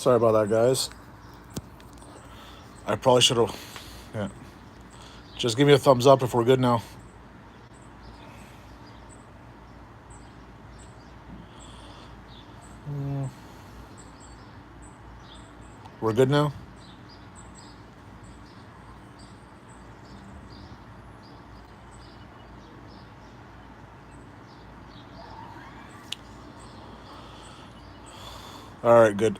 Sorry about that, guys. I probably should have. Yeah. Just give me a thumbs up if we're good now. We're good now? All right, good.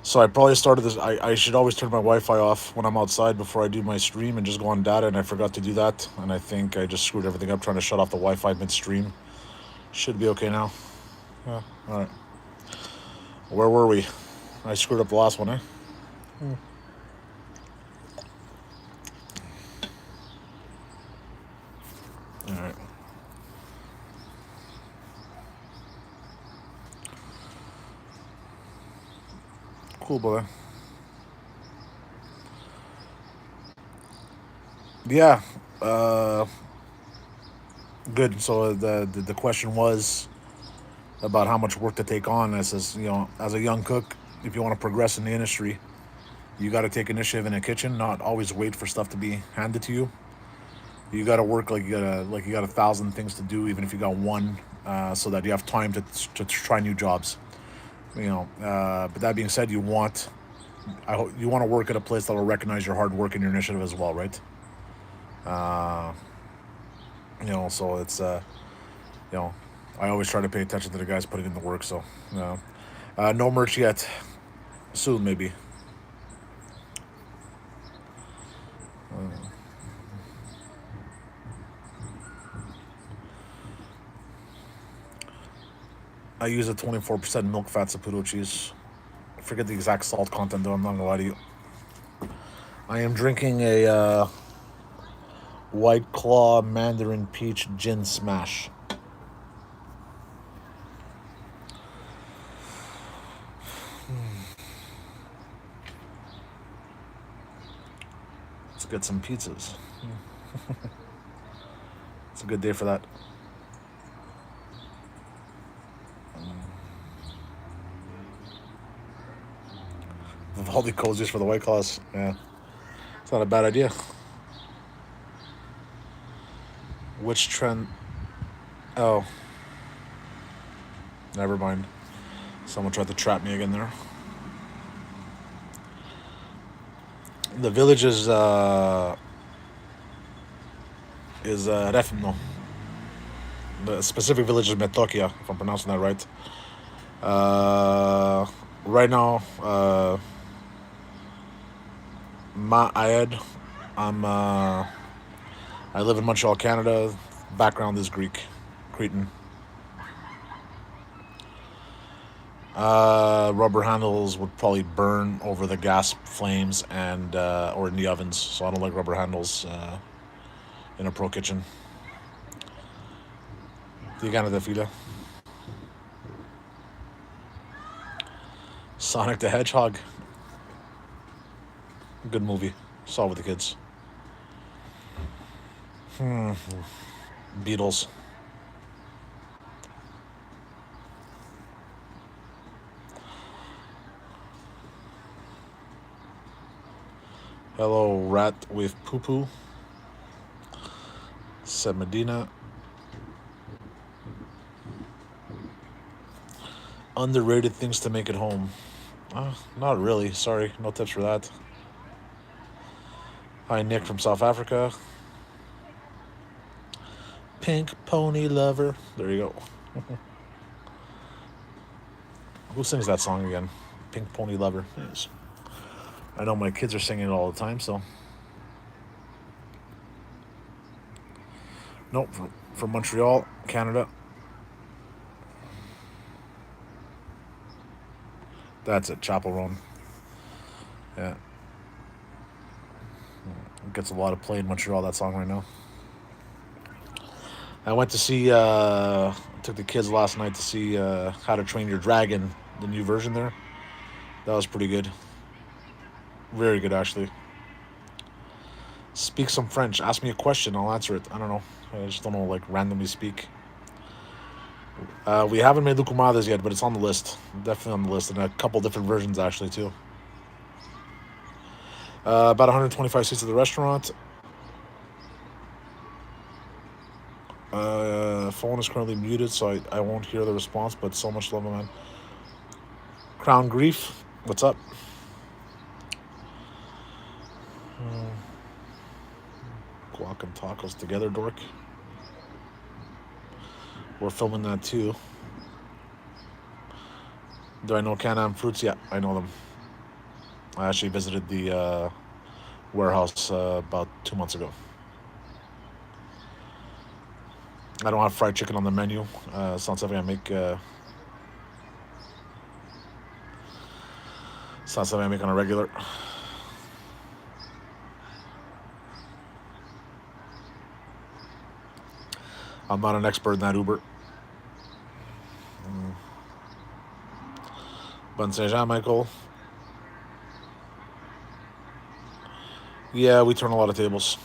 So I probably started this. I should always turn my Wi-Fi off when I'm outside before I do my stream and just go on data, and I forgot to do that. And I think I just screwed everything up trying to shut off the Wi-Fi midstream. Should be okay now. Yeah. All right. Where were we? I screwed up the last one, eh? All right. Cool, brother. Yeah. Uh, Good. So the question was about how much work to take on. As as a young cook, if you want to progress in the industry, you got to take initiative in the kitchen. Not always wait for stuff to be handed to you. You got to work like you got 1,000 things to do, even if you got one, so that you have time to try new jobs. But that being said, you want to work at a place that will recognize your hard work and your initiative as well, right? Uh, so it's you know, I always try to pay attention to the guys putting in the work. So, no merch yet. Soon, maybe. I use a 24% milk fat Saputo cheese. I forget the exact salt content, though. I'm not gonna lie to you. I am drinking a White Claw Mandarin Peach Gin Smash. Let's get some pizzas. It's a good day for that. Vivaldi cozies for the White Claws. Yeah, it's not a bad idea. Which trend? Oh, never mind. Someone tried to trap me again there. The village is Refno. The specific village is Metokia, if I'm pronouncing that right. Right now, Ma Ayed. I live in Montreal, Canada. Background is Greek, Cretan. Rubber handles would probably burn over the gas flames and or in the ovens. So I don't like rubber handles in a pro kitchen. The Canada fila. Sonic the Hedgehog. Good movie. Saw it with the kids. Beatles. Hello, Rat with Poo Poo. Said Medina. Underrated things to make at home. Not really. Sorry, no tips for that. Hi, Nick from South Africa. Pink Pony Lover. There you go. Who sings that song again? Pink Pony Lover. Yes. I know my kids are singing it all the time, so. Nope, from Montreal, Canada. That's it, Chapel Roan. Yeah. It gets a lot of play in Montreal, that song right now. I went to see, took the kids last night to see How to Train Your Dragon, the new version there. That was pretty good. Very good, actually. Speak some French. Ask me a question, I'll answer it. I don't know. I just don't know, like, randomly speak. We haven't made lucumadas yet, but it's on the list. Definitely on the list, and a couple different versions actually too. About 125 seats at the restaurant. Phone is currently muted, so I won't hear the response. But so much love, man. Crown Grief, what's up? Guac and tacos together, dork. We're filming that too. Do I know Can-Am Fruits? Yeah, I know them. I actually visited the warehouse about 2 months ago. I don't have fried chicken on the menu. It's not something I make. It's not something I make on a regular. I'm not an expert in that Uber. Bon Saint Jean, Michael. Yeah, we turn a lot of tables.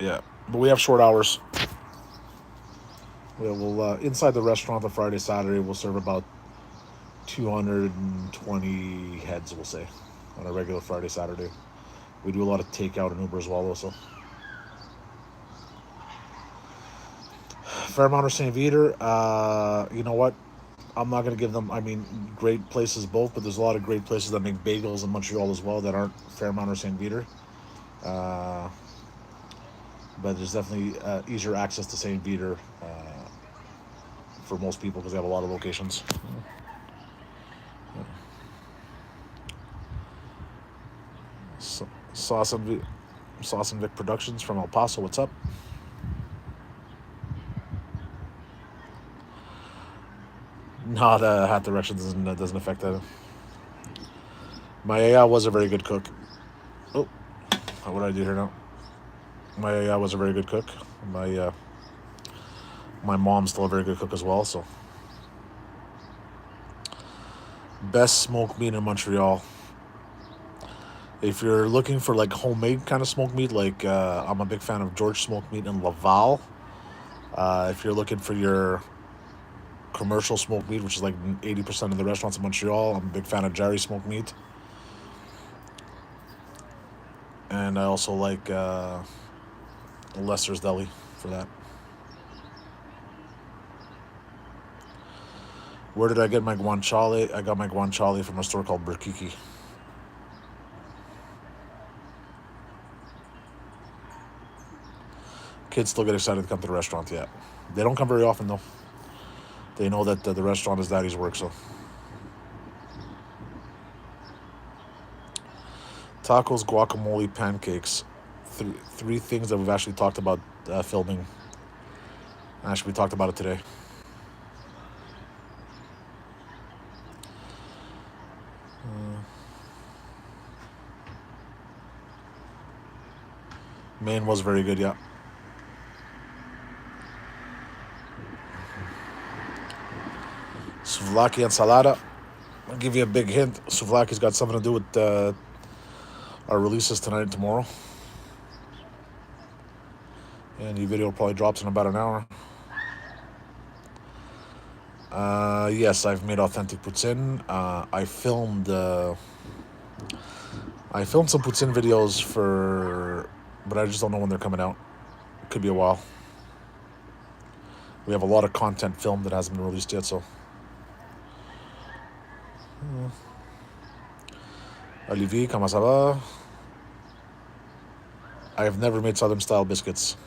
Yeah, but we have short hours. We'll inside the restaurant on Friday, Saturday, we'll serve about 220 heads, we'll say, on a regular Friday, Saturday. We do a lot of takeout and Uber as well, also. Fairmont or St. Viator, you know what? I'm not going to give them, I mean, great places both, but there's a lot of great places that make bagels in Montreal as well that aren't Fairmont or St. Viator. Uh, but there's definitely easier access to St. Viator for most people because they have a lot of locations. So, Sauce and Vic Productions from El Paso, what's up? No, the hat direction doesn't affect that. My AI was a very good cook. Oh, what did I do here now? My AI was a very good cook. My mom's still a very good cook as well. So, best smoked meat in Montreal. If you're looking for like homemade kind of smoked meat, like I'm a big fan of George Smoked Meat in Laval. If you're looking for your commercial smoked meat, which is like 80% of the restaurants in Montreal, I'm a big fan of Jerry Smoked Meat. And I also like Lester's Deli for that. Where did I get my guanciale? I got my guanciale from a store called Burkiki. Kids still get excited to come to the restaurant, yeah. They don't come very often, though. They know that the restaurant is daddy's work, so. Tacos, guacamole, pancakes. Three things that we've actually talked about filming. Actually, we talked about it today. Maine was very good, yeah. Souvlaki ensalada. I'll give you a big hint. Souvlaki's got something to do with our releases tonight and tomorrow. And the video probably drops in about an hour. Yes, I've made authentic poutine. I filmed some poutine videos but I just don't know when they're coming out. It could be a while. We have a lot of content filmed that hasn't been released yet, so. Olivier, comment ça va? I have never made Southern style biscuits.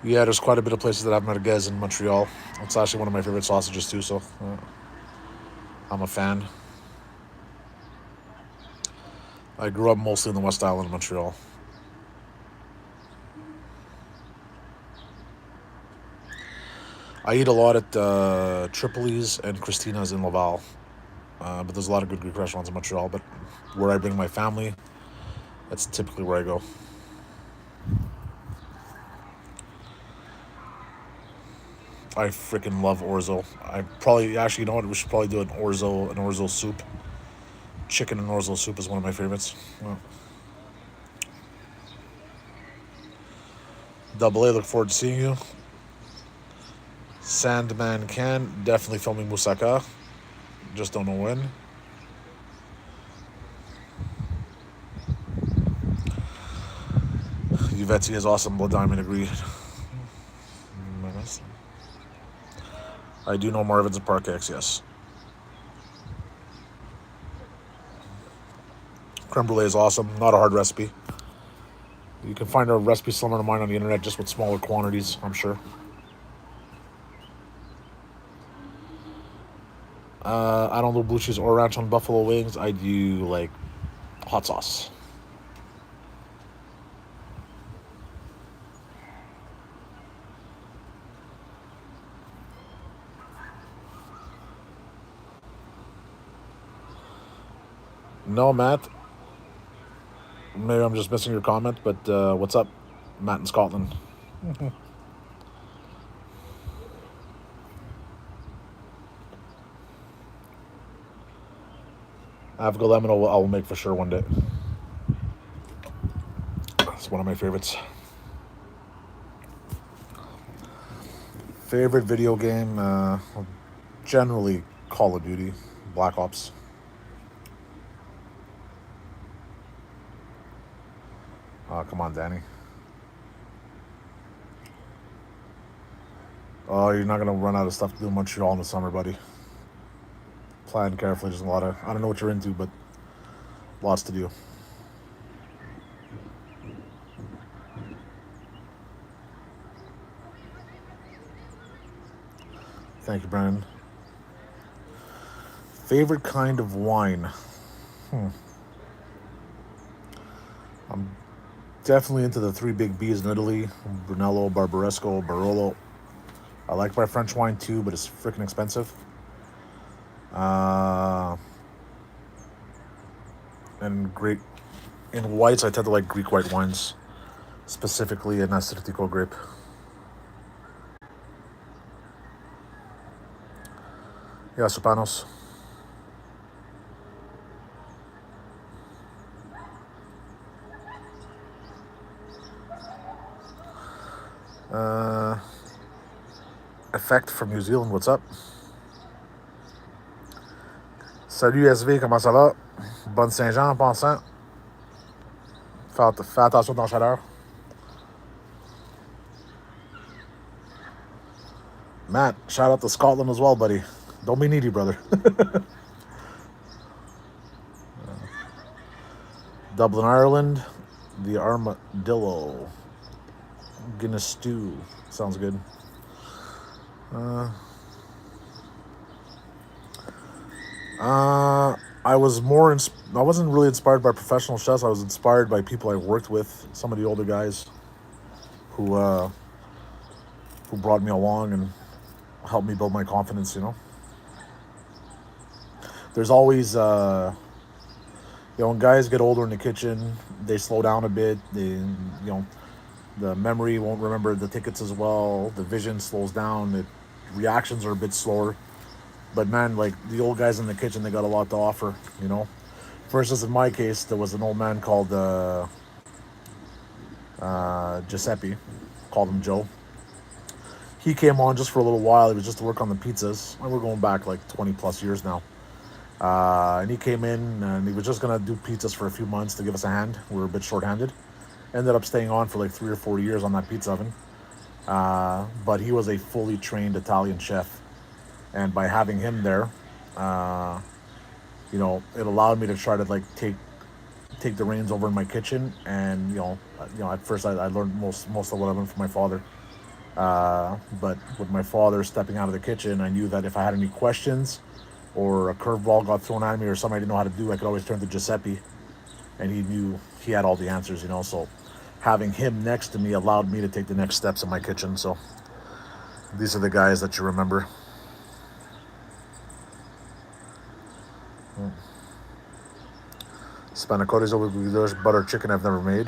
Yeah, there's quite a bit of places that have merguez in Montreal. It's actually one of my favorite sausages too, so I'm a fan. I grew up mostly in the West Island of Montreal. I eat a lot at Tripoli's and Christina's in Laval. But there's a lot of good Greek restaurants in Montreal. But where I bring my family, that's typically where I go. I freaking love orzo. I probably actually, you know what? We should probably do an orzo soup. Chicken and orzo soup is one of my favorites. Well, Double A, look forward to seeing you. Sandman can definitely filming Musaka. Just don't know when. Yvetzi is awesome. Blood Diamond agreed. I do know Marvin's and Park X, yes. Creme brulee is awesome. Not a hard recipe. You can find a recipe similar to mine on the internet, just with smaller quantities, I'm sure. I don't do blue cheese or ranch on buffalo wings. I do like hot sauce. No, Matt. Maybe I'm just missing your comment, but what's up, Matt in Scotland? Africa lemon, I will make for sure one day. It's one of my favorites. Favorite video game? Generally Call of Duty, Black Ops. Come on, Danny. Oh, you're not gonna run out of stuff to do in Montreal in the summer, buddy. Plan carefully. There's a lot of, I don't know what you're into, but lots to do. Thank you, Brennan. Favorite kind of wine? I'm definitely into the three big B's in Italy: Brunello, Barbaresco, Barolo. I like my French wine too, but it's freaking expensive. And great in whites, I tend to like Greek white wines, specifically an Astritico grape. Yeah, Sopanos. Uh, Effect from New Zealand, what's up? Salut SV, comment ça va? Bonne Saint-Jean en passant. Fais attention dans la chaleur. Matt, shout out to Scotland as well, buddy. Don't be needy, brother. Dublin, Ireland. The Armadillo. Guinness stew. Sounds good. I was more. I wasn't really inspired by professional chefs. I was inspired by people I worked with. Some of the older guys who brought me along and helped me build my confidence. There's always when guys get older in the kitchen, they slow down a bit. The memory won't remember the tickets as well. The vision slows down. The reactions are a bit slower. But man, like the old guys in the kitchen, they got a lot to offer. For instance, in my case, there was an old man called Giuseppe, called him Joe. He came on just for a little while. He was just to work on the pizzas, and we're going back like 20 plus years now. And he came in and he was just gonna do pizzas for a few months to give us a hand. We were a bit short-handed. Ended up staying on for like 3 or 4 years on that pizza oven. But he was a fully trained Italian chef, and by having him there, it allowed me to try to like take the reins over in my kitchen. And at first I learned most of what I learned from my father. But with my father stepping out of the kitchen, I knew that if I had any questions or a curveball got thrown at me or something I didn't know how to do, I could always turn to Giuseppe, and he knew he had all the answers. So having him next to me allowed me to take the next steps in my kitchen. So these are the guys that you remember. Spanakottis with butter chicken I've never made.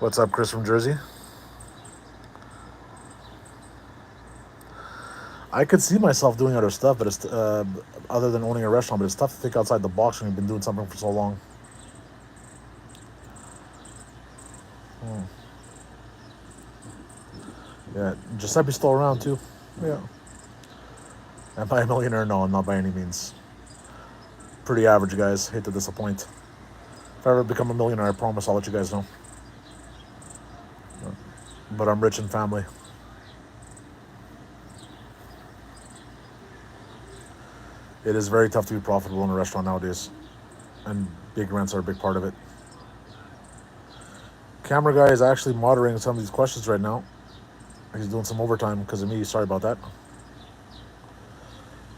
What's up, Chris from Jersey? I could see myself doing other stuff, but it's other than owning a restaurant. But it's tough to think outside the box when you've been doing something for so long. Yeah, Giuseppe's still around too. Yeah. Am I a millionaire? No, I'm not by any means. Pretty average, guys. Hate to disappoint. If I ever become a millionaire, I promise I'll let you guys know. But I'm rich in family. It is very tough to be profitable in a restaurant nowadays, and big rents are a big part of it. Camera guy is actually moderating some of these questions right now. He's doing some overtime because of me. Sorry about that.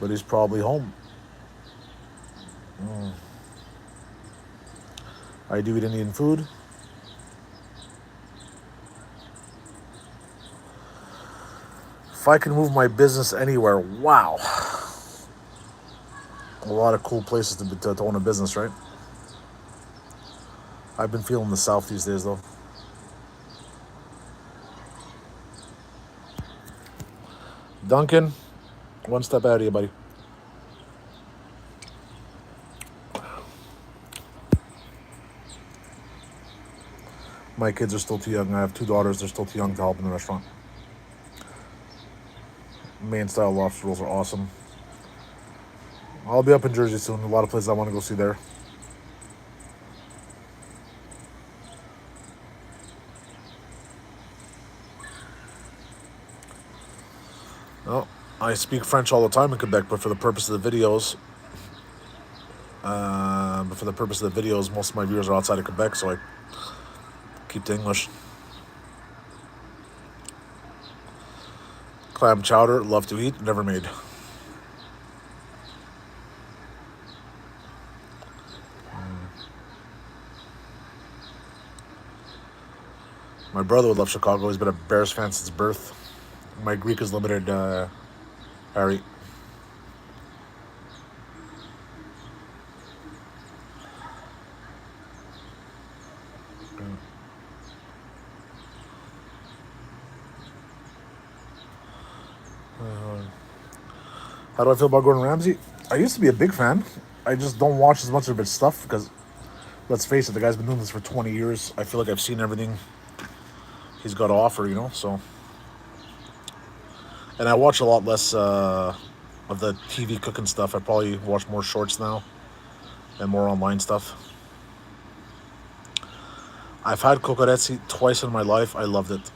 But he's probably home. I do eat Indian food. If I can move my business anywhere, wow. A lot of cool places to own a business, right? I've been feeling the South these days, though. Duncan, one step ahead of you, buddy. My kids are still too young. I have two daughters. They're still too young to help in the restaurant. Main style lobster rolls are awesome. I'll be up in Jersey soon. A lot of places I want to go see there. Well, I speak French all the time in Quebec, but for the purpose of the videos, most of my viewers are outside of Quebec, so I keep to English. Clam chowder, love to eat, never made. My brother would love Chicago. He's been a Bears fan since birth. My Greek is limited, Harry. How do I feel about Gordon Ramsay? I used to be a big fan. I just don't watch as much of his stuff because, let's face it, the guy's been doing this for 20 years. I feel like I've seen everything he's got to offer. So, and I watch a lot less of the TV cooking stuff. I probably watch more shorts now and more online stuff. I've had cocoretzi twice in my life. I loved it.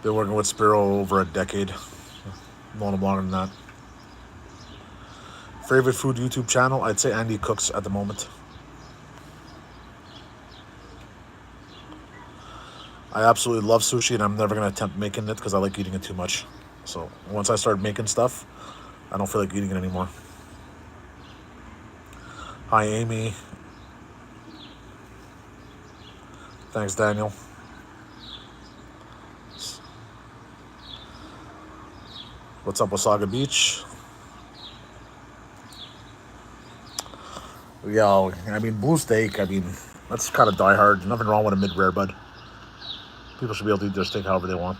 Been working with Spiro over a decade. Known him longer than that. Favorite food YouTube channel? I'd say Andy Cooks at the moment. I absolutely love sushi, and I'm never going to attempt making it because I like eating it too much. So once I start making stuff, I don't feel like eating it anymore. Hi, Amy. Thanks, Daniel. What's up, Wasaga Beach? Yeah, I mean, blue steak, that's kind of die hard. Nothing wrong with a mid rare, bud. People should be able to eat their steak however they want.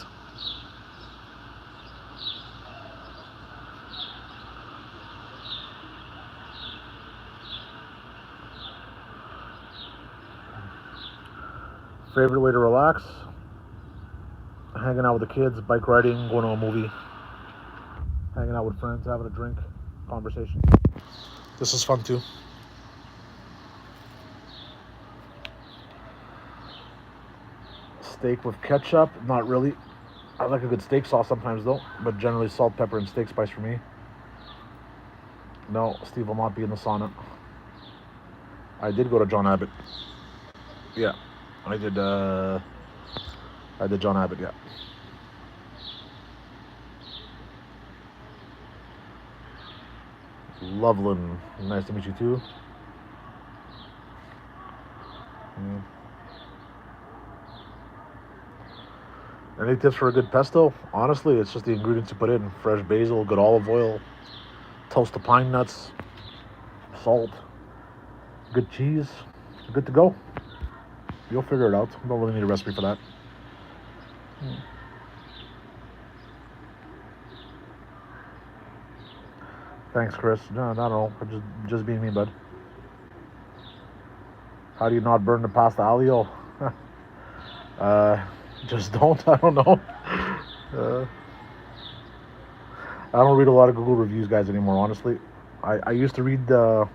Favorite way to relax? Hanging out with the kids, bike riding, going to a movie, hanging out with friends, having a drink, conversation. This is fun too. Steak with ketchup? Not really. I like a good steak sauce sometimes though, but generally salt, pepper, and steak spice for me. No, Steve will not be in the sauna. I did go to John Abbott. Yeah, I did. I did John Abbott. Yeah. Loveland, nice to meet you too. Mm. Any tips for a good pesto? Honestly, it's just the ingredients you put in: fresh basil, good olive oil, toast the pine nuts, salt, good cheese. You're good to go. You'll figure it out. You don't really need a recipe for that. Thanks, Chris. No, not at all. I'm just being me, bud. How do you not burn the pasta alio? uh, just don't. I don't know. Uh, I don't read a lot of Google reviews, guys, anymore. Honestly, I used to read the.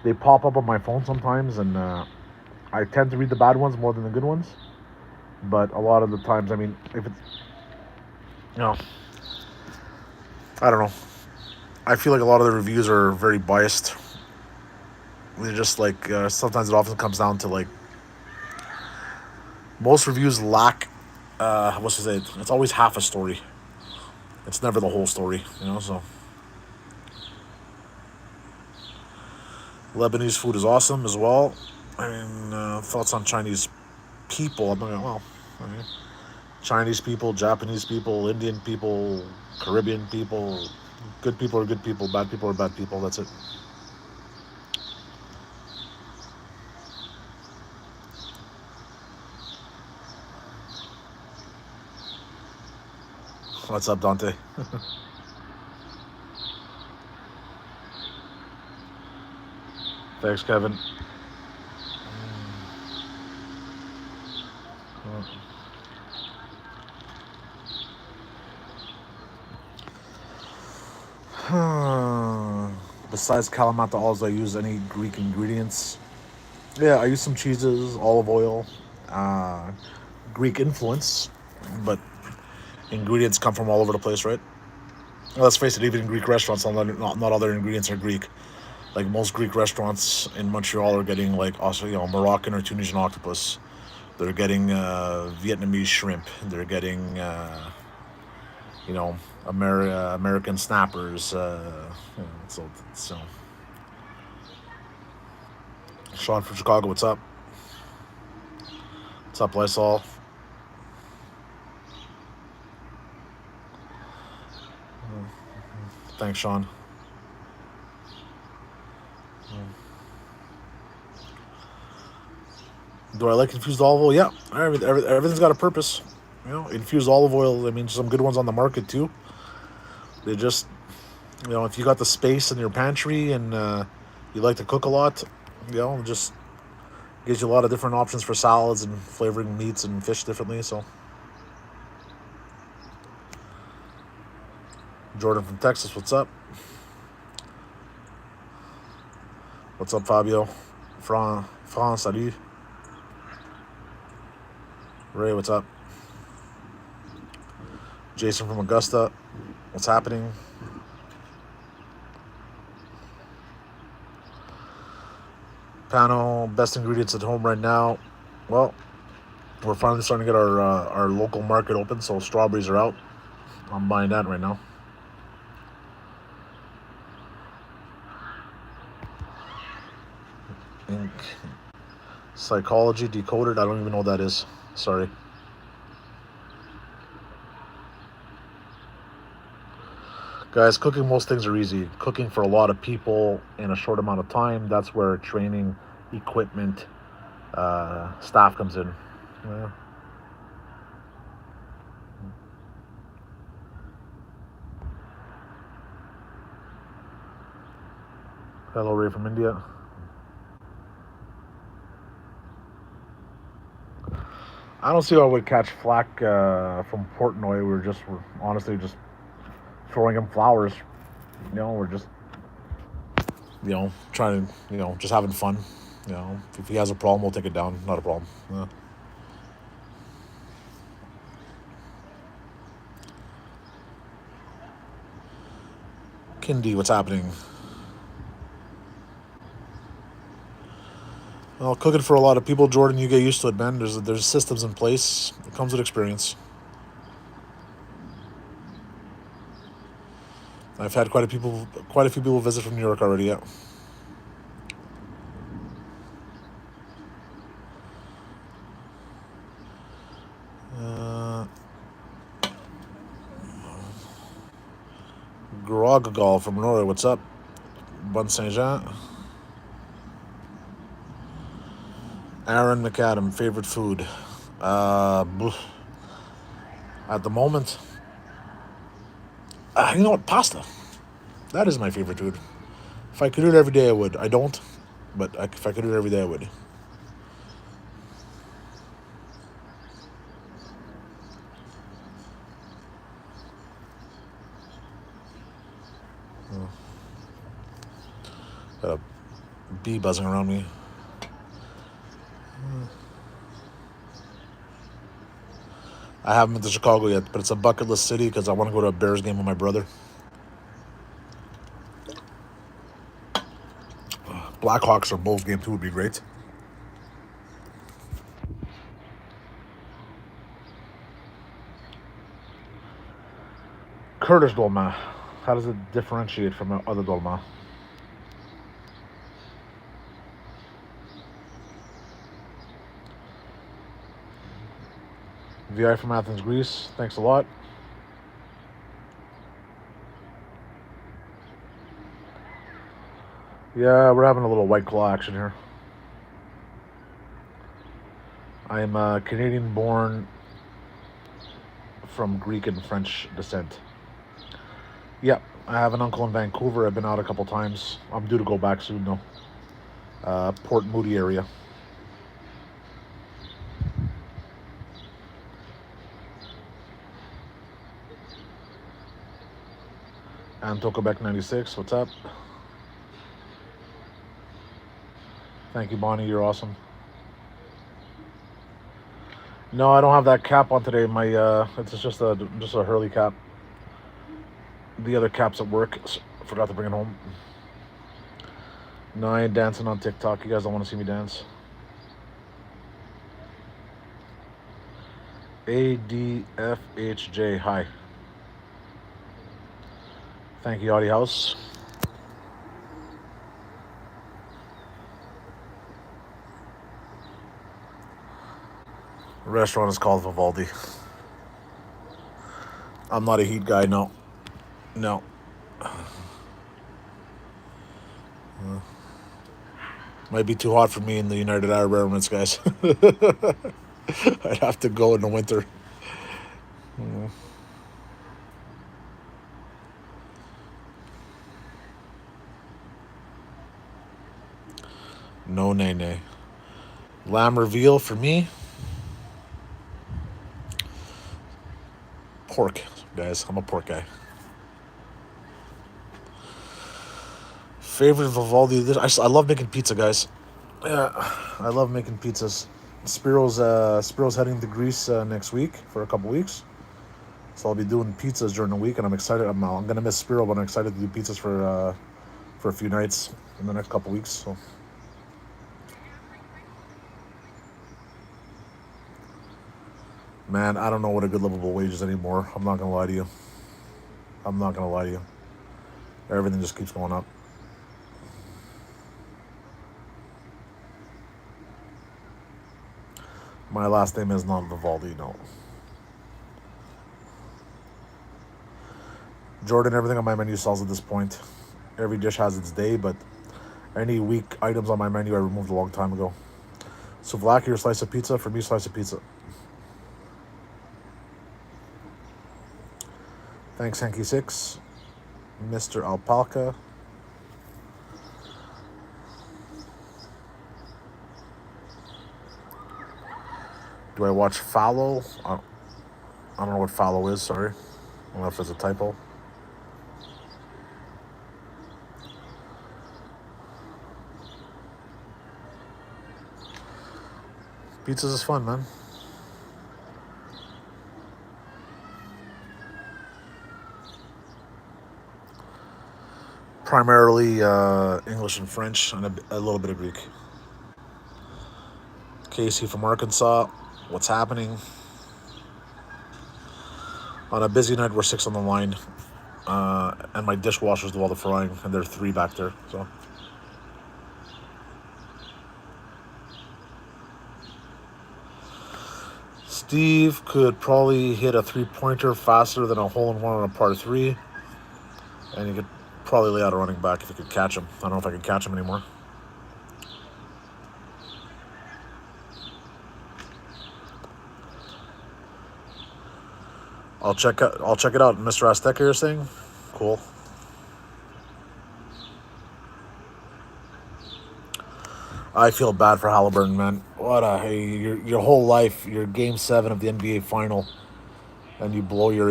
They pop up on my phone sometimes, and I tend to read the bad ones more than the good ones. But a lot of the times, I mean, if it's you know, I don't know. I feel like a lot of the reviews are very biased. They're just like sometimes it often comes down to like most reviews lack what's to say? It's always half a story. It's never the whole story, you know. So Lebanese food is awesome as well. I mean, thoughts on Chinese people? I'm not gonna, well, I mean, Chinese people, Japanese people, Indian people, Caribbean people. Good people are good people. Bad people are bad people. That's it. What's up, Dante? Thanks, Kevin. Besides Kalamata, also I use any Greek ingredients. Yeah, I use some cheeses, olive oil, uh, Greek influence, but ingredients come from all over the place, right? Let's face it, even in Greek restaurants, not other ingredients are Greek. Like most Greek restaurants in Montreal are getting like also Moroccan or Tunisian octopus. They're getting Vietnamese shrimp. They're getting American snappers. So Sean from Chicago, what's up? What's up, Lysol? Thanks, Sean. Do I like infused olive oil? Yeah, everything's got a purpose. Infused olive oil. I mean, some good ones on the market too. They just, if you got the space in your pantry and you like to cook a lot, it just gives you a lot of different options for salads and flavoring meats and fish differently. So, Jordan from Texas, what's up? What's up, Fabio? Fran, salut. Ray, what's up? Jason from Augusta, what's happening? Panel, best ingredients at home right now. Well, we're finally starting to get our local market open, so strawberries are out. I'm buying that right now. Ink. Psychology decoded. I don't even know what that is. Sorry. Guys, cooking most things are easy. Cooking for a lot of people in a short amount of time, that's where training, equipment, staff comes in. Yeah. Hello, Ray from India. I don't see how we catch flack from Portnoy. We're honestly just throwing him flowers. We're just trying to just having fun. If he has a problem, we'll take it down. Not a problem. Yeah. Kindy, what's happening? Well, cooking for a lot of people, Jordan, you get used to it, man. There's systems in place. It comes with experience. I've had quite a few people visit from New York already. Yeah. Grogagal from Norway, what's up? Bon Saint Jean. Aaron McAdam, favorite food. At the moment, you know what? Pasta. That is my favorite food. If I could do it every day, I would. I don't. But if I could do it every day, I would. Got a bee buzzing around me. I haven't been to Chicago yet, but it's a bucket list city because I want to go to a Bears game with my brother. Blackhawks or Bulls game too would be great. Kurdish dolma. How does it differentiate from other dolma? VI from Athens, Greece. Thanks a lot. Yeah, we're having a little White Claw action here. I am Canadian born from Greek and French descent. Yeah, I have an uncle in Vancouver. I've been out a couple times. I'm due to go back soon though. Port Moody area. Anto Quebec 96, what's up? Thank you, Bonnie. You're awesome. No, I don't have that cap on today. My it's just a Hurley cap. The other cap's at work. Forgot to bring it home. No, I ain't dancing on TikTok. You guys don't want to see me dance. ADFHJ. Hi. Thank you, Audi House. The restaurant is called Vivaldi. I'm not a heat guy, no. No. Might be too hot for me in the United Arab Emirates, guys. I'd have to go in the winter. No, nay, nay. Lamb or veal for me. Pork, guys. I'm a pork guy. Favorite Vivaldi dish? I love making pizza, guys. Yeah, I love making pizzas. Spiro's heading to Greece next week for a couple weeks, so I'll be doing pizzas during the week, and I'm excited. I'm gonna miss Spiro, but I'm excited to do pizzas for a few nights in the next couple weeks. So, man, I don't know what a good livable wage is anymore. I'm not gonna lie to you. I'm not gonna lie to you. Everything just keeps going up. My last name is not Vivaldi, no. Jordan, everything on my menu sells at this point. Every dish has its day, but any weak items on my menu I removed a long time ago. Souvlaki or slice of pizza? For me, slice of pizza. Thanks, Hanky6. Mr. Alpaca. Do I watch Fallow? I don't know what Fallow is, sorry. I don't know if it's a typo. Pizzas is fun, man. Primarily English and French, and a little bit of Greek. Casey from Arkansas. What's happening? On a busy night, we're 6 on the line, and my dishwashers do all the frying, and there are 3 back there. So, Steve could probably hit a 3-pointer faster than a hole-in-one on a par 3, and he could probably lay out a running back if he could catch him. I don't know if I can catch him anymore. I'll check it out. Mr. Azteca, you're saying? Cool. I feel bad for Halliburton, man. Your whole life, your Game 7 of the NBA final, and you blow your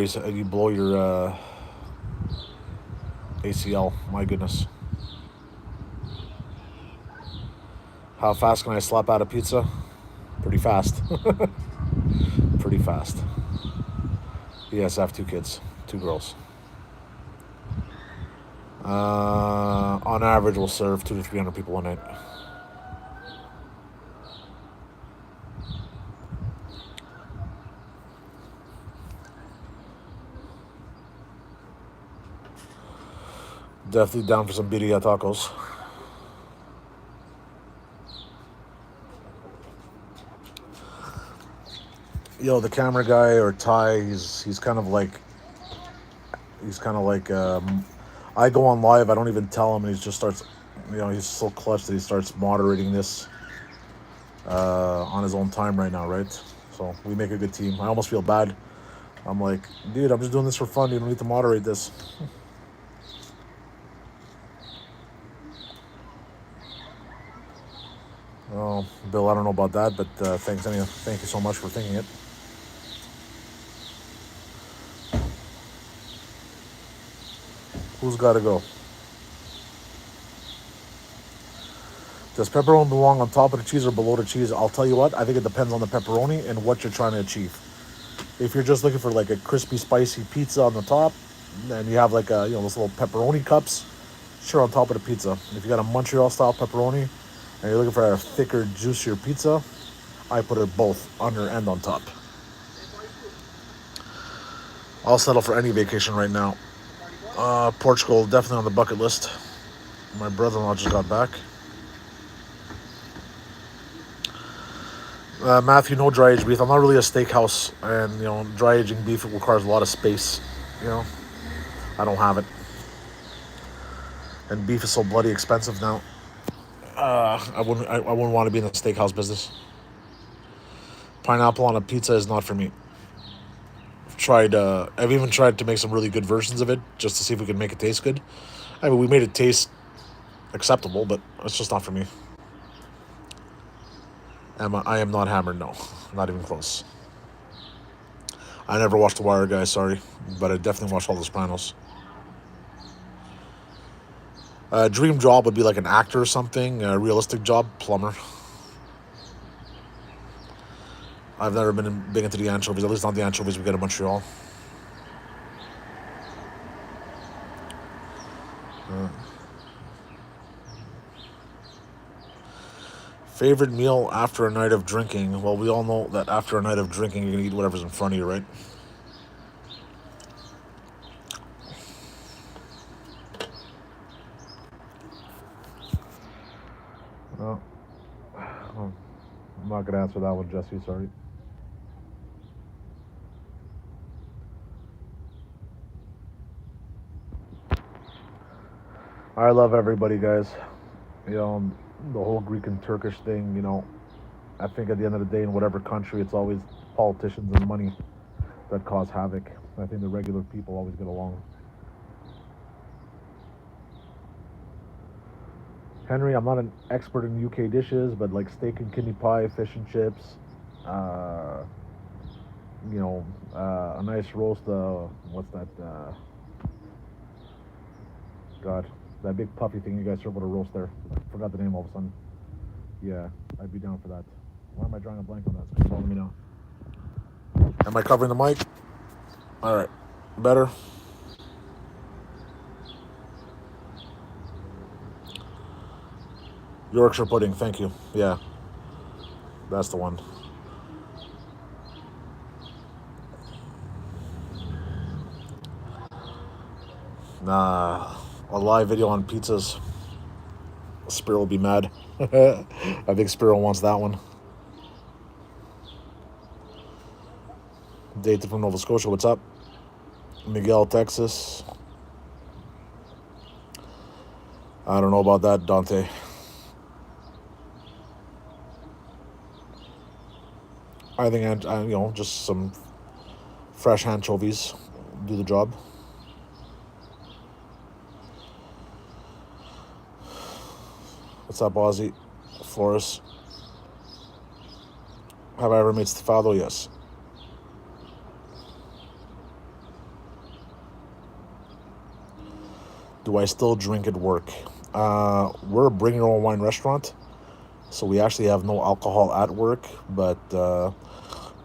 ACL. My goodness. How fast can I slap out a pizza? Pretty fast. Pretty fast. Yes, I have 2 kids, 2 girls. On average, we'll serve 200 to 300 people a night. Definitely down for some birria tacos. Yo, the camera guy or Ty, he's kind of like I go on live, I don't even tell him, and he just starts. He's so clutch that he starts moderating this on his own time right now, right? So we make a good team. I almost feel bad. I'm like, dude, I'm just doing this for fun. You don't need to moderate this. Oh, Bill, I don't know about that, but thanks anyway. Thank you so much for thinking it. Who's got to go? Does pepperoni belong on top of the cheese or below the cheese? I'll tell you what, I think it depends on the pepperoni and what you're trying to achieve. If you're just looking for like a crispy, spicy pizza on the top, and you have like those little pepperoni cups, sure, on top of the pizza. If you got a Montreal style pepperoni and you're looking for a thicker, juicier pizza, I put it both under and on top. I'll settle for any vacation right now. Portugal, definitely on the bucket list. My brother-in-law just got back. Matthew, no dry aged beef. I'm not really a steakhouse, and dry aging beef, it requires a lot of space. I don't have it, and beef is so bloody expensive now. I wouldn't want to be in the steakhouse business. Pineapple on a pizza is not for me. I've even tried to make some really good versions of it just to see if we could make it taste good. I mean, we made it taste acceptable, but it's just not for me. I am not hammered, no. Not even close. I never watched The Wire, guys, sorry. But I definitely watched all The Sopranos. Dream job would be like an actor or something. A realistic job, plumber. I've never been big into the anchovies, at least not the anchovies we get in Montreal. Favorite meal after a night of drinking? Well, we all know that after a night of drinking, you're going to eat whatever's in front of you, right? Oh, I'm not going to answer that one, Jesse, sorry. I love everybody, guys. You know, the whole Greek and Turkish thing, I think at the end of the day, in whatever country, it's always politicians and money that cause havoc. I think the regular people always get along. Henry, I'm not an expert in UK dishes, but like steak and kidney pie, fish and chips, uh, a nice roast. What's that? God, that big puffy thing you guys serve with a roast there. I forgot the name all of a sudden. Yeah, I'd be down for that. Why am I drawing a blank on that? It's calling me now. Am I covering the mic? All right, better. Yorkshire pudding, thank you. Yeah, that's the one. Nah, a live video on pizzas. Spiro will be mad. I think Spiro wants that one. Data from Nova Scotia, what's up? Miguel, Texas. I don't know about that, Dante. I think, just some fresh anchovies do the job. What's up, Ozzy? Flores. Have I ever made estofado? Yes. Do I still drink at work? We're a bring your own wine restaurant, so we actually have no alcohol at work. But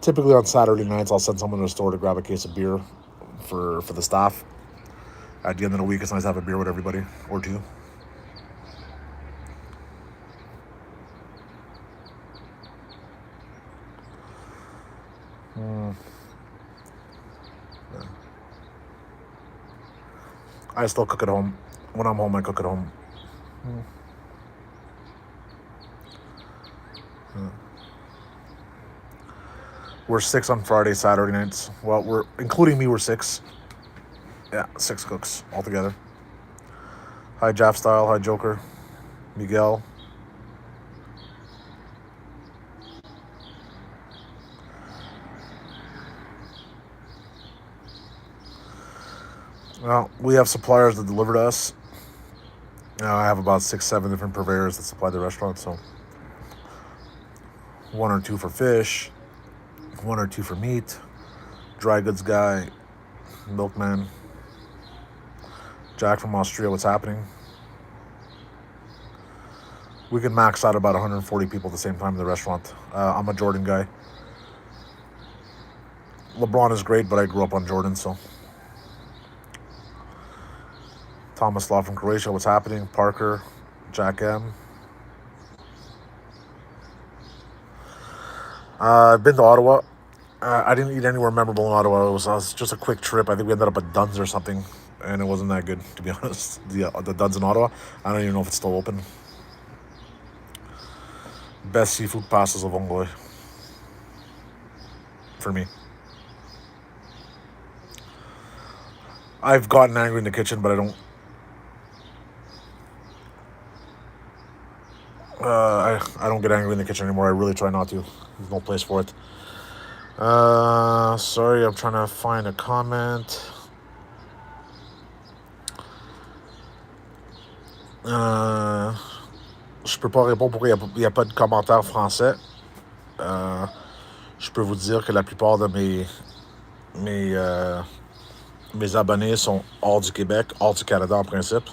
typically on Saturday nights, I'll send someone to the store to grab a case of beer for the staff. At the end of the week, it's nice to have a beer with everybody or two. Mm, yeah. I still cook at home. When I'm home, I cook at home. Mm, yeah. We're six on Friday, Saturday nights. Well, we're including me. We're six. Yeah, six cooks altogether. Hi, Jaff Style. Hi, Joker. Miguel. Well, we have suppliers that deliver to us. I have about 6, 7 different purveyors that supply the restaurant. So one or two for fish, one or two for meat, dry goods guy, milkman, Jack from Austria. What's happening? We can max out about 140 people at the same time in the restaurant. I'm a Jordan guy. LeBron is great, but I grew up on Jordan, so. Thomas Law from Croatia. What's happening? Parker, Jack M. I've been to Ottawa. I didn't eat anywhere memorable in Ottawa. It was just a quick trip. I think we ended up at Dunn's or something, and it wasn't that good, to be honest. The Dunn's in Ottawa. I don't even know if it's still open. Best seafood pastas of Ongoy for me. I've gotten angry in the kitchen, but I don't. I don't get angry in the kitchen anymore. I really try not to. There's no place for it. Sorry, I'm trying to find a comment. Je peux pas répondre pourquoi il n'y a pas de commentaires français. Je peux vous dire que la plupart de mes, mes abonnés sont hors du Québec, hors du Canada en principe.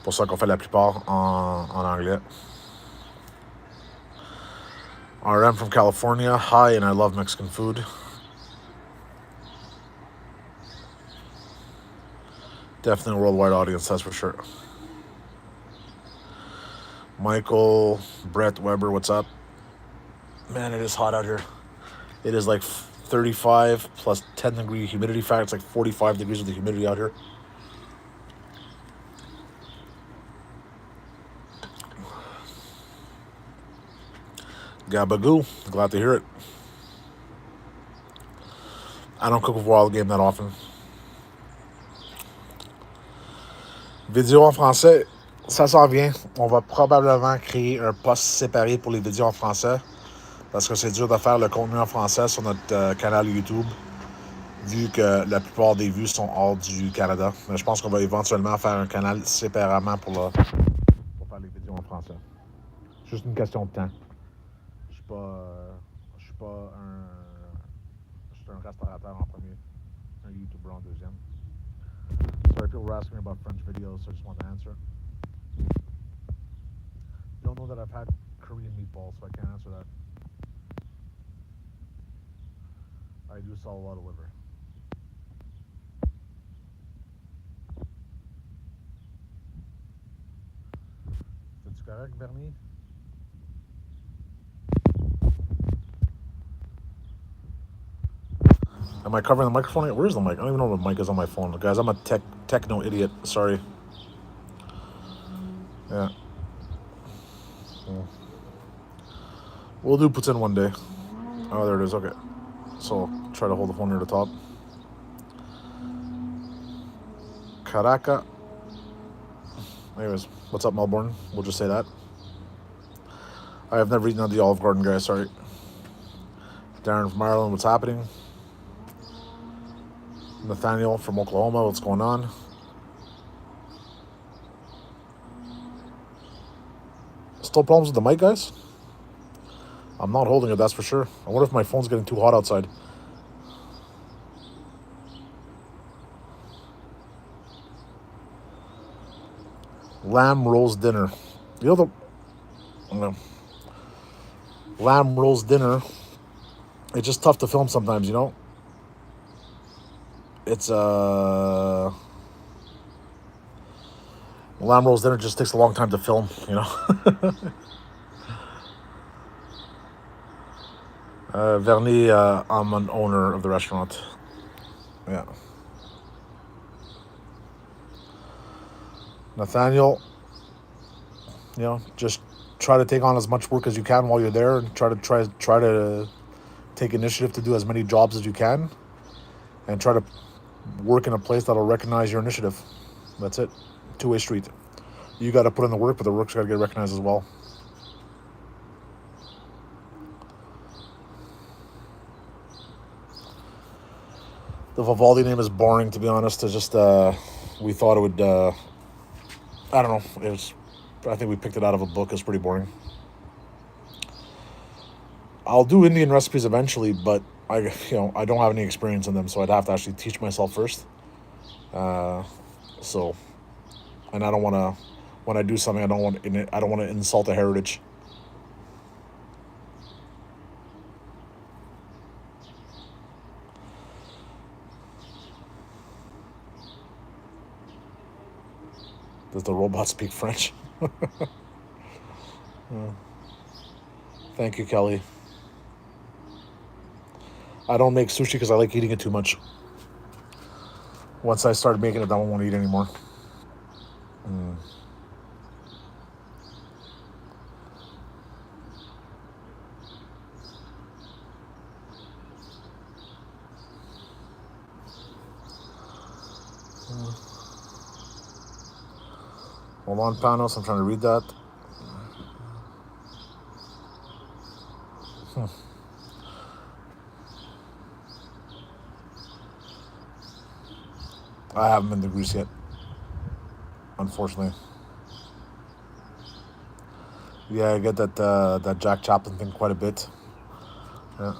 Pour ça qu'on fait la plupart en anglais. RM from California. Hi, and I love Mexican food. Definitely a worldwide audience, that's for sure. Michael, Brett Weber, what's up? Man, it is hot out here. It is like 35 plus 10-degree humidity factor. It's like 45 degrees with the humidity out here. Gabagoo, glad to hear it. I don't cook with Wild Game that often. Vidéo en français, ça s'en vient. On va probablement créer un post séparé pour les vidéos en français parce que c'est dur de faire le contenu en français sur notre canal YouTube vu que la plupart des vues sont hors du Canada. Mais je pense qu'on va éventuellement faire un canal séparément pour faire les vidéos en français. C'est juste une question de temps. Je suis pas je suis un restaurateur en premier, un YouTuber en deuxième. Sorry, people were asking me about French videos, so I just wanted to answer. Don't know that I've had Korean meatballs, so I can't answer that. I do sell a lot of liver. C'est-tu correct, Bernie? Am I covering the microphone? Where's the mic? I don't even know where the mic is on my phone. Guys, I'm a techno idiot. Sorry. Yeah. We'll do poutine one day. Oh, there it is. Okay. So try to hold the phone near the top. Caraca. Anyways, what's up, Melbourne? We'll just say that. I have never eaten at the Olive Garden, guys. Sorry. Darren from Ireland, what's happening? Nathaniel from Oklahoma, what's going on? Still problems with the mic, guys? I'm not holding it, that's for sure. I wonder if my phone's getting too hot outside. Lamb roast dinner. You know the lamb roast dinner. It's just tough to film sometimes, you know. It's lamb roast dinner just takes a long time to film, you know. Verny, I'm an owner of the restaurant. Yeah. Nathaniel, you know, just try to take on as much work as you can while you're there, and try to take initiative to do as many jobs as you can, and try to work in a place that'll recognize your initiative. That's it. Two-way street. You got to put in the work, but the work's got to get recognized as well. The Vivaldi name is boring, to be honest. It's just we thought it would. I don't know. It was. I think we picked it out of a book. It's pretty boring. I'll do Indian recipes eventually, but I don't have any experience in them, so I'd have to actually teach myself first. So, and I don't want to. When I do something, I don't want to insult a heritage. Does the robot speak French? Thank you, Kelly. I don't make sushi because I like eating it too much. Once I started making it, I don't want to eat anymore. Hold on, Panos. I'm trying to read that. I haven't been to Greece yet, unfortunately. Yeah, I get that Jack Chaplin thing quite a bit. Yeah.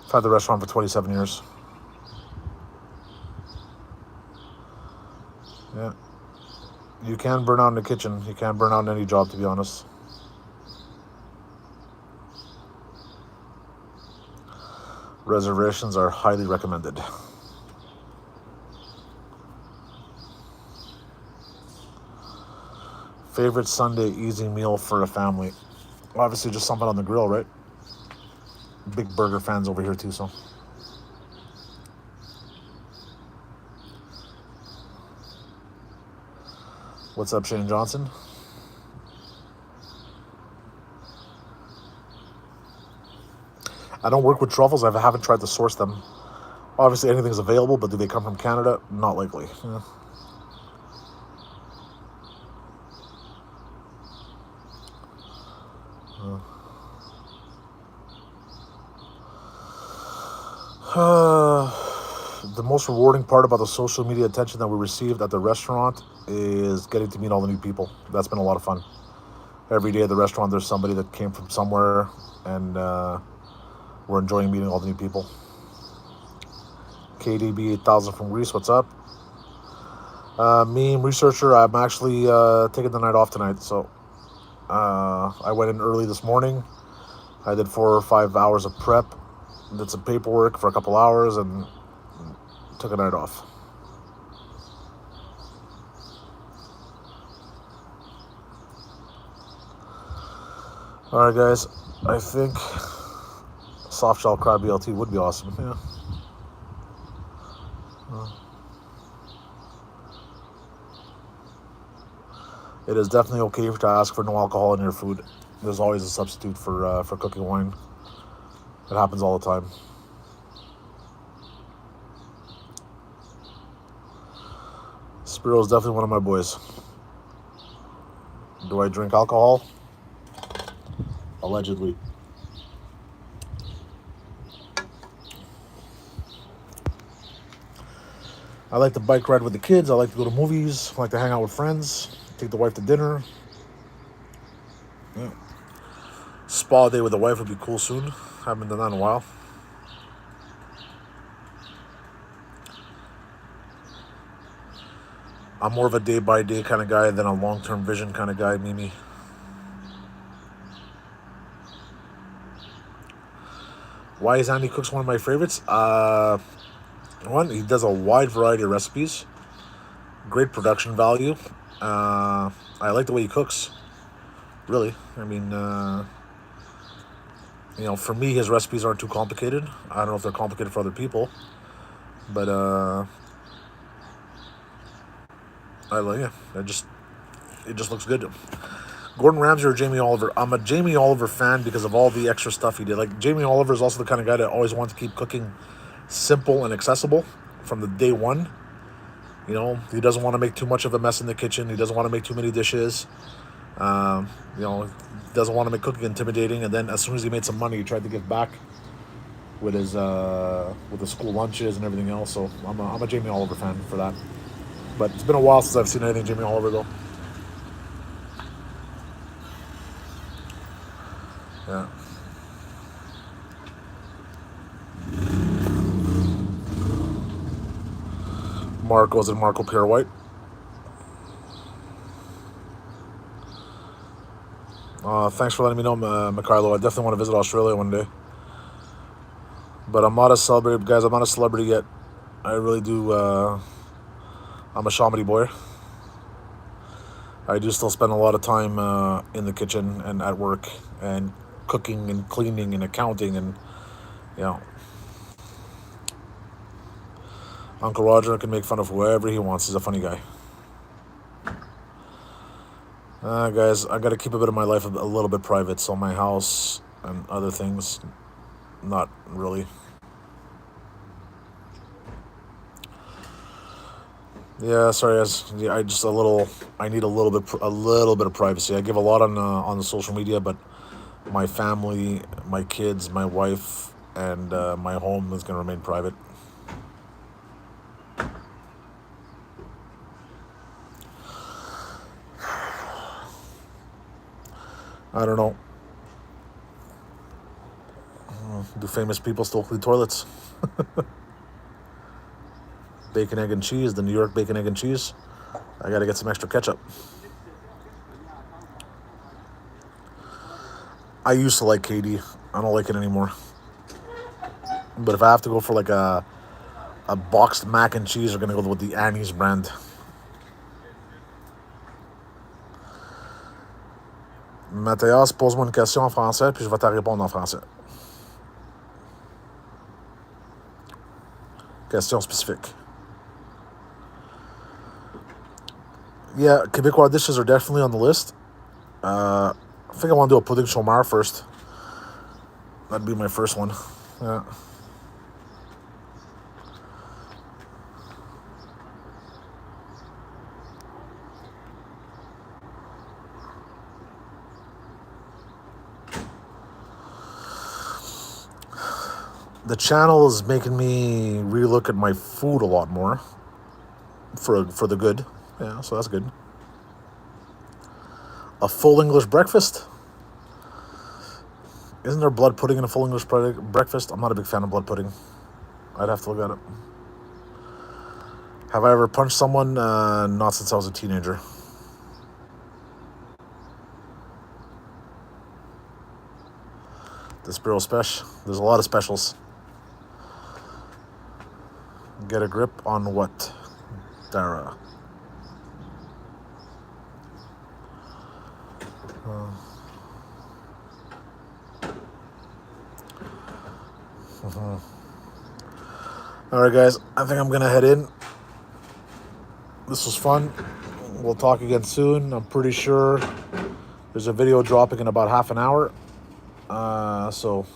I've had the restaurant for 27 years. Yeah. You can burn out in the kitchen. You can't burn out in any job, to be honest. Reservations are highly recommended. Favorite Sunday easy meal for a family? Obviously, just something on the grill, right? Big burger fans over here, too, so. What's up, Shane Johnson? I don't work with truffles. I haven't tried to source them. Obviously, anything's available, but do they come from Canada? Not likely. Yeah. The most rewarding part about the social media attention that we received at the restaurant is getting to meet all the new people. That's been a lot of fun. Every day at the restaurant, there's somebody that came from somewhere, and we're enjoying meeting all the new people. KDB 8000 from Greece, what's up? Meme researcher, I'm actually taking the night off tonight, so I went in early this morning. I did 4 or 5 hours of prep, did some paperwork for a couple hours, and took a night off. All right, guys. I think soft shell crab BLT would be awesome. Yeah. It is definitely okay to ask for no alcohol in your food. There's always a substitute for cooking wine. It happens all the time. Spiro is definitely one of my boys. Do I drink alcohol? Allegedly. I like to bike ride with the kids. I like to go to movies. I like to hang out with friends. Take the wife to dinner. Yeah. Spa day with the wife would be cool soon. Haven't done that in a while. I'm more of a day by day kind of guy than a long term vision kind of guy, Mimi. Why is Andy Cooks one of my favorites? One, he does a wide variety of recipes, great production value. I like the way he cooks. Really, I mean, for me, his recipes aren't too complicated. I don't know if they're complicated for other people, but I like it. It just looks good. Gordon Ramsay or Jamie Oliver? I'm a Jamie Oliver fan because of all the extra stuff he did. Like Jamie Oliver is also the kind of guy that always wants to keep cooking simple and accessible from the day one. He doesn't want to make too much of a mess in the kitchen. He doesn't want to make too many dishes. He doesn't want to make cooking intimidating. And then as soon as he made some money, he tried to give back with the school lunches and everything else. So I'm a Jamie Oliver fan for that. But it's been a while since I've seen anything Jamie Oliver though. Yeah. Marco's and Marco Pierre White. Thanks for letting me know, Mikhailo. I definitely want to visit Australia one day. But I'm not a celebrity, guys. I'm not a celebrity yet. I really do. I'm a Shamedy boy. I do still spend a lot of time in the kitchen and at work and cooking and cleaning and accounting and you know. Uncle Roger can make fun of whoever he wants. He's a funny guy. Guys, I got to keep a bit of my life a little bit private. So my house and other things, not really. Yeah, sorry, guys. Yeah, I just a little. I need a little bit of privacy. I give a lot on the social media, but my family, my kids, my wife, and my home is going to remain private. I don't know. Do famous people still clean toilets? Bacon, egg, and cheese. The New York bacon, egg, and cheese. I got to get some extra ketchup. I used to like KD. I don't like it anymore. But if I have to go for like a boxed mac and cheese, I'm gonna go with the Annie's brand. Mathias, pose-moi une question en français, puis je vais te répondre en français. Question spécifique. Yeah, Quebecois dishes are definitely on the list. I think I want to do a pudding chômeur first. That'd be my first one. Yeah. The channel is making me relook at my food a lot more for the good. Yeah, so that's good. A full English breakfast? Isn't there blood pudding in a full English breakfast? I'm not a big fan of blood pudding. I'd have to look at it. Have I ever punched someone? Not since I was a teenager. The Spiro Special. There's a lot of specials. Get a grip on what, Dara? All right, guys. I think I'm gonna head in. This was fun. We'll talk again soon. I'm pretty sure there's a video dropping in about half an hour. So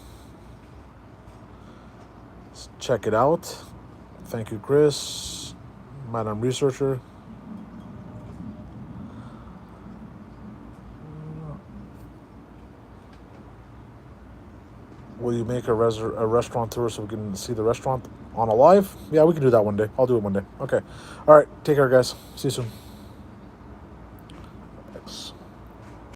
check it out. Thank you, Chris, Madam Researcher. Will you make a restaurant tour so we can see the restaurant on a live? Yeah, we can do that one day. I'll do it one day. Okay. All right. Take care, guys. See you soon.